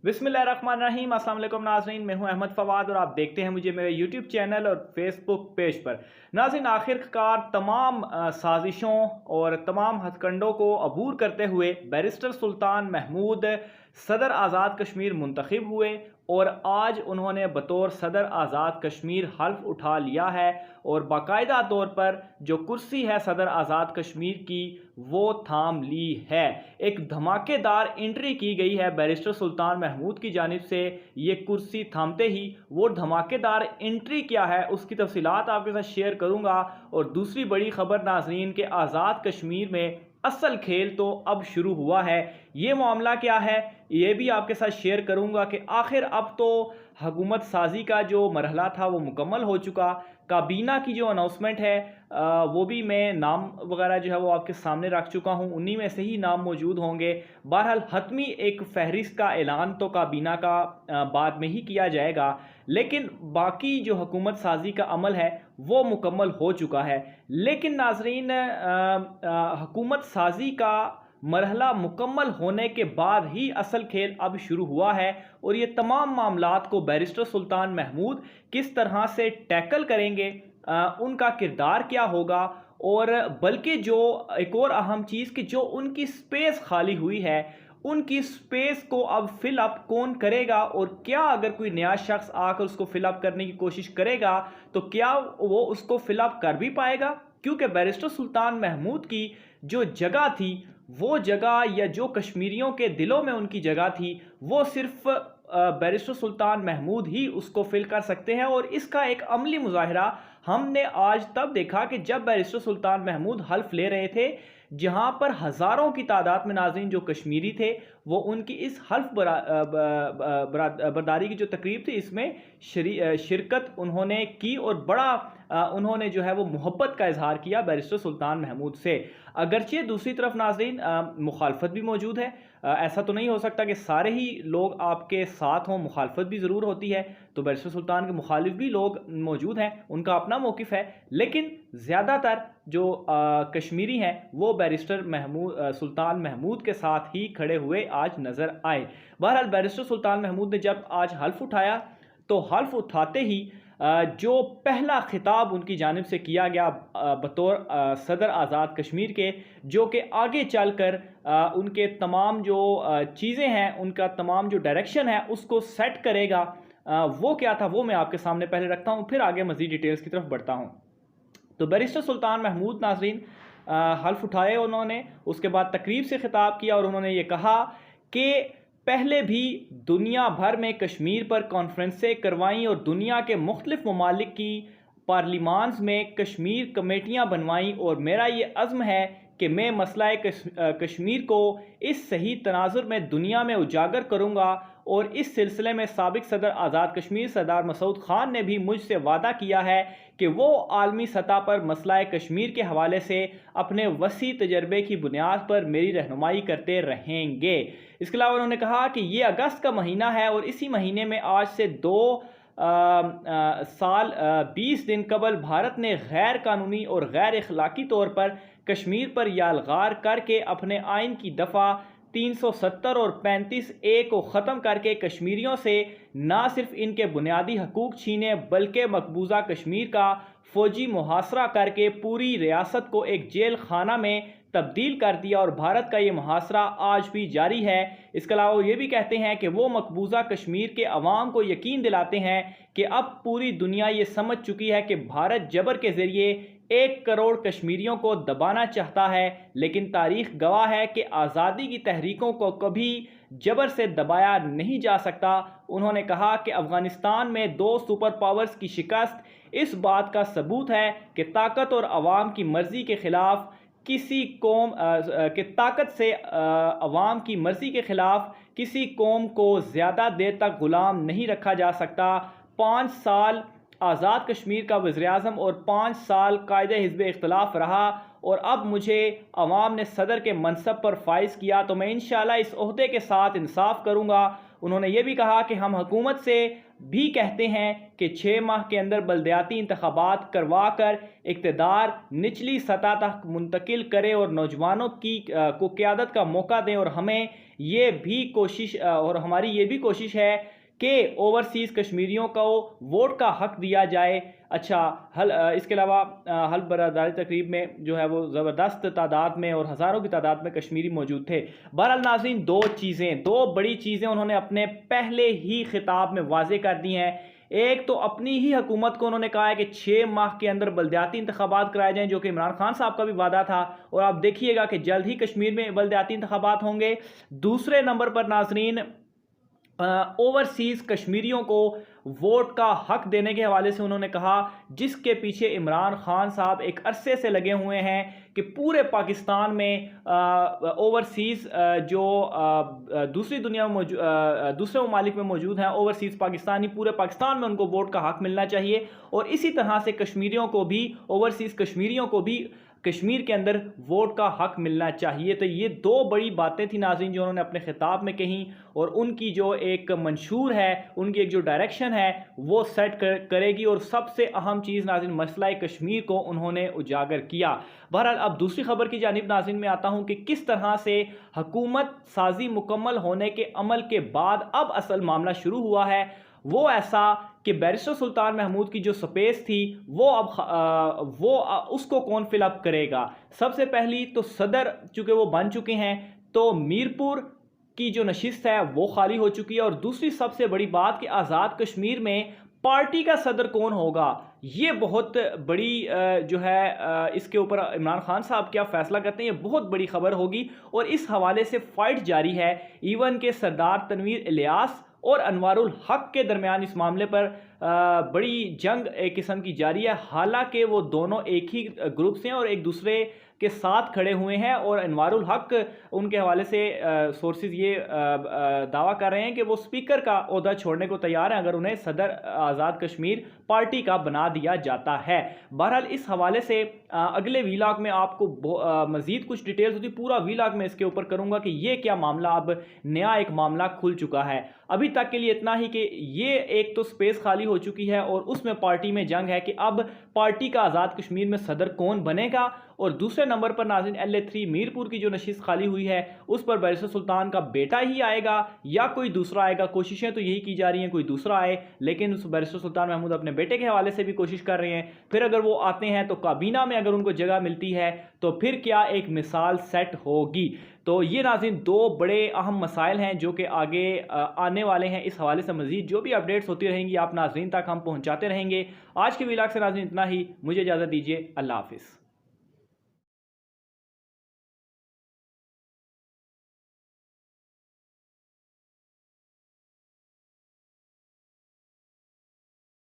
बिस्मिल्लाहिर्रहमानिर्रहीम। अस्सलाम वालेकुम नाज़रीन, मैं हूं अहमद फ़वाद और आप देखते हैं मुझे मेरे यूट्यूब चैनल और फेसबुक पेज पर। नाज़रीन, आखिरकार तमाम साजिशों और तमाम हथकंडों को अबूर करते हुए बैरिस्टर सुल्तान महमूद सदर आज़ाद कश्मीर मुंतखब हुए और आज उन्होंने बतौर सदर आज़ाद कश्मीर हल्फ उठा लिया है और बाकायदा तौर पर जो कुर्सी है सदर आज़ाद कश्मीर की वो थाम ली है। एक धमाकेदार एंट्री की गई है बैरिस्टर सुल्तान महमूद की जानिब से। ये कुर्सी थामते ही वो धमाकेदार एंट्री क्या है उसकी तफसीलात आपके साथ शेयर करूंगा। और दूसरी बड़ी खबर नाजरीन के आज़ाद कश्मीर में असल खेल तो अब शुरू हुआ है। ये मामला क्या है ये भी आपके साथ शेयर करूंगा कि आखिर अब तो हुकूमत साजी का जो मरहला था वो मुकम्मल हो चुका। काबीना की जो अनाउंसमेंट है वो भी मैं नाम वगैरह जो है वो आपके सामने रख चुका हूँ, उन्हीं में से ही नाम मौजूद होंगे। बहरहाल हतमी एक फहरिस्त का ऐलान तो काबीना का बाद में ही किया जाएगा, लेकिन बाकी जो हुकूमत साजी का अमल है वो मुकम्मल हो चुका है। लेकिन नाजरीन, हुकूमत साजी का मरहला मुकम्मल होने के बाद ही असल खेल अब शुरू हुआ है और ये तमाम मामलात को बैरिस्टर सुल्तान महमूद किस तरह से टैकल करेंगे, उनका किरदार क्या होगा, और बल्कि जो एक और अहम चीज़ कि जो उनकी स्पेस खाली हुई है उनकी स्पेस को अब फिलअप कौन करेगा, और क्या अगर कोई नया शख्स आकर उसको फिलअप करने की कोशिश करेगा तो क्या वो उसको फिलअप कर भी पाएगा। क्योंकि बैरिस्टर सुल्तान महमूद की जो जगह थी, वो जगह या जो कश्मीरियों के दिलों में उनकी जगह थी, वो सिर्फ बैरिस्टर सुल्तान महमूद ही उसको फिल कर सकते हैं। और इसका एक अमली मुजाहिरा हमने आज तब देखा कि जब बैरिस्टर सुल्तान महमूद हल्फ ले रहे थे, जहां पर हज़ारों की तादाद में नाज़रीन जो कश्मीरी थे वो उनकी इस हल्फ बरदारी की जो तकरीब थी इसमें शिरकत उन्होंने की और बड़ा उन्होंने जो है वो मोहब्बत का इजहार किया बैरिस्टर सुल्तान महमूद से। अगरचे दूसरी तरफ नाज़रीन मुखालफत भी मौजूद है। ऐसा तो नहीं हो सकता कि सारे ही लोग आपके साथ हों, मुखालफत भी ज़रूर होती है। तो बैरिस्टर सुल्तान के मुखालिफ भी लोग मौजूद हैं, उनका अपना मौक़िफ़ है, लेकिन ज़्यादातर जो कश्मीरी हैं वो बैरिस्टर सुल्तान महमूद के साथ ही खड़े हुए आज नज़र आए। बहरहाल बैरिस्टर सुल्तान महमूद ने जब आज हल्फ उठाया तो हल्फ उठाते ही जो पहला खिताब उनकी जानिब से किया गया बतौर सदर आज़ाद कश्मीर के, जो कि आगे चलकर उनके तमाम जो चीज़ें हैं, उनका तमाम जो डायरेक्शन है उसको सेट करेगा, वो क्या था वो मैं आपके सामने पहले रखता हूँ, फिर आगे मज़ीद डिटेल्स की तरफ बढ़ता हूँ। तो बैरिस्टर सुल्तान महमूद नाज़रीन हल्फ उठाए उन्होंने, उसके बाद तकरीब से खिताब किया और उन्होंने ये कहा कि पहले भी दुनिया भर में कश्मीर पर कॉन्फ्रेंसें करवाईं और दुनिया के मुख्तलिफ ममालिक की पार्लिमान्स में कश्मीर कमेटियां बनवाईं, और मेरा ये अज़्म है कि मैं मसला कश्मीर को इस सही तनाजुर में दुनिया में उजागर करूँगा। और इस सिलसिले में साबिक सदर आज़ाद कश्मीर सरदार मसूद ख़ान ने भी मुझसे वादा किया है कि वो आलमी सतह पर मसला कश्मीर के हवाले से अपने वसी तजर्बे की बुनियाद पर मेरी रहनुमाई करते रहेंगे। इसके अलावा उन्होंने कहा कि ये अगस्त का महीना है और इसी महीने में आज से 20 दिन कबल भारत ने गैर कानूनी और गैर अखलाकी तौर पर कश्मीर पर यालगार करके अपने आइन की दफ़ा 370 और 35A को ख़त्म करके कश्मीरियों से ना सिर्फ इनके बुनियादी हकूक़ छीने बल्कि मकबूजा कश्मीर का फ़ौजी मुहासरा करके पूरी रियासत को एक जेल खाना में तब्दील कर दिया, और भारत का ये मुहासरा आज भी जारी है। इसके अलावा वो ये भी कहते हैं कि वो मकबूजा कश्मीर के अवाम को यकीन दिलाते हैं कि अब पूरी दुनिया ये समझ चुकी है कि भारत जबर के ज़रिए 1 करोड़ कश्मीरियों को दबाना चाहता है, लेकिन तारीख गवाह है कि आज़ादी की तहरीकों को कभी जबर से दबाया नहीं जा सकता। उन्होंने कहा कि अफ़गानिस्तान में 2 सुपर पावर्स की शिकस्त इस बात का सबूत है कि ताकत और अवाम की मर्ज़ी के ख़िलाफ़ किसी कौम के ताकत से अवाम की मर्ज़ी के ख़िलाफ़ किसी कौम को ज़्यादा देर तक ग़ुलाम नहीं रखा जा सकता। 5 साल आज़ाद कश्मीर का वज़ीर-ए-आज़म और 5 साल कायदे हिज़्ब इख्तिलाफ़ रहा, और अब मुझे अवाम ने सदर के मनसब पर फाइज़ किया तो मैं इंशाअल्लाह इस ओहदे के साथ इंसाफ करूँगा। उन्होंने ये भी कहा कि हम हुकूमत से भी कहते हैं कि 6 माह के अंदर बल्दियाती इंतखाबात करवा कर इक़्तिदार निचली सतह तक मुंतकिल करें और नौजवानों को क़यादत का मौका दें, और हमें ये भी कोशिश और हमारी ये भी कोशिश है कि ओवरसीज़ कश्मीरियों को वोट का हक दिया जाए। अच्छा, इसके अलावा हल बरदारी तकरीब में जो है वो ज़बरदस्त तादाद में और हज़ारों की तादाद में कश्मीरी मौजूद थे। बहरहाल नाज़रीन, दो बड़ी चीज़ें उन्होंने अपने पहले ही खिताब में वाज़े कर दी हैं। एक तो अपनी ही हुकूमत को उन्होंने कहा है कि 6 माह के अंदर बलदियाती इंतखाबात कराए जाएं, जो कि इमरान खान साहब का भी वादा था, और आप देखिएगा कि जल्द ही कश्मीर में बलदियाती इंतखाबात होंगे। दूसरे नंबर पर नाज़रीन, ओवरसीज़ कश्मीरियों को वोट का हक देने के हवाले से उन्होंने कहा, जिसके पीछे इमरान खान साहब एक अरसे से लगे हुए हैं कि पूरे पाकिस्तान में ओवरसीज़ जो दूसरी दुनिया में दूसरे ममालिक में मौजूद हैं ओवरसीज़ पाकिस्तानी, पूरे पाकिस्तान में उनको वोट का हक मिलना चाहिए। और इसी तरह से कश्मीरियों को भी, ओवरसीज़ कश्मीरियों को भी कश्मीर के अंदर वोट का हक मिलना चाहिए। तो ये दो बड़ी बातें थी नाज़रीन जो उन्होंने अपने खिताब में कही, और उनकी जो एक मंशूर है, उनकी एक जो डायरेक्शन है वो सेट करेगी। और सबसे अहम चीज़ नाज़रीन, मसला कश्मीर को उन्होंने उजागर किया। बहरहाल अब दूसरी खबर की जानिब नाज़रीन में आता हूँ कि किस तरह से हुकूमत साजी मुकम्मल होने के अमल के बाद अब असल मामला शुरू हुआ है। वो ऐसा कि बैरिस्टर सुल्तान महमूद की जो स्पेस थी वो उसको कौन फिलअप करेगा। सबसे पहली तो सदर चूँकि वो बन चुके हैं, तो मीरपुर की जो नशिस्त है वो खाली हो चुकी है। और दूसरी सबसे बड़ी बात कि आज़ाद कश्मीर में पार्टी का सदर कौन होगा, ये बहुत बड़ी जो है इसके ऊपर इमरान खान साहब क्या फ़ैसला करते हैं, ये बहुत बड़ी खबर होगी। और इस हवाले से फ़ाइट जारी है, इवन के सरदार तनवीर इलियास और अनवारुल हक के दरमियान इस मामले पर बड़ी जंग एक किस्म की जारी है। हालांकि वो दोनों एक ही ग्रुप से हैं और एक दूसरे के साथ खड़े हुए हैं, और अनवारुल हक उनके हवाले से सोर्सेज ये दावा कर रहे हैं कि वो स्पीकर का ओहदा छोड़ने को तैयार हैं अगर उन्हें सदर आज़ाद कश्मीर पार्टी का बना दिया जाता है। बहरहाल इस हवाले से अगले वीलॉग में आपको मज़ीद कुछ डिटेल्स होती, पूरा वीलॉग में इसके ऊपर करूँगा कि ये क्या मामला, अब नया एक मामला खुल चुका है। अभी तक के लिए इतना ही कि ये एक तो स्पेस खाली हो चुकी है और उसमें पार्टी में जंग है कि अब पार्टी का आज़ाद कश्मीर में सदर कौन बनेगा। और दूसरे नंबर पर नाज़रीन LA3 मीरपुर की जो नशिस्त खाली हुई है उस पर बैरिस्टर सुल्तान का बेटा ही आएगा या कोई दूसरा आएगा। कोशिशें तो यही की जा रही हैं कोई दूसरा आए, लेकिन उस बैरिस्टर सुल्तान महमूद अपने बेटे के हवाले से भी कोशिश कर रहे हैं। फिर अगर वो आते हैं तो काबीना में अगर उनको जगह मिलती है तो फिर क्या एक मिसाल सेट होगी। तो ये नाज़रीन दो बड़े अहम मसाइल हैं जो कि आगे आने वाले हैं। इस हवाले से मज़ीद जो भी अपडेट्स होती रहेंगी आप नाज़रीन तक हम पहुँचाते रहेंगे। आज के व्लॉग से नाज़रीन इतना ही, मुझे इजाज़त दीजिए, अल्लाह हाफ़िज़।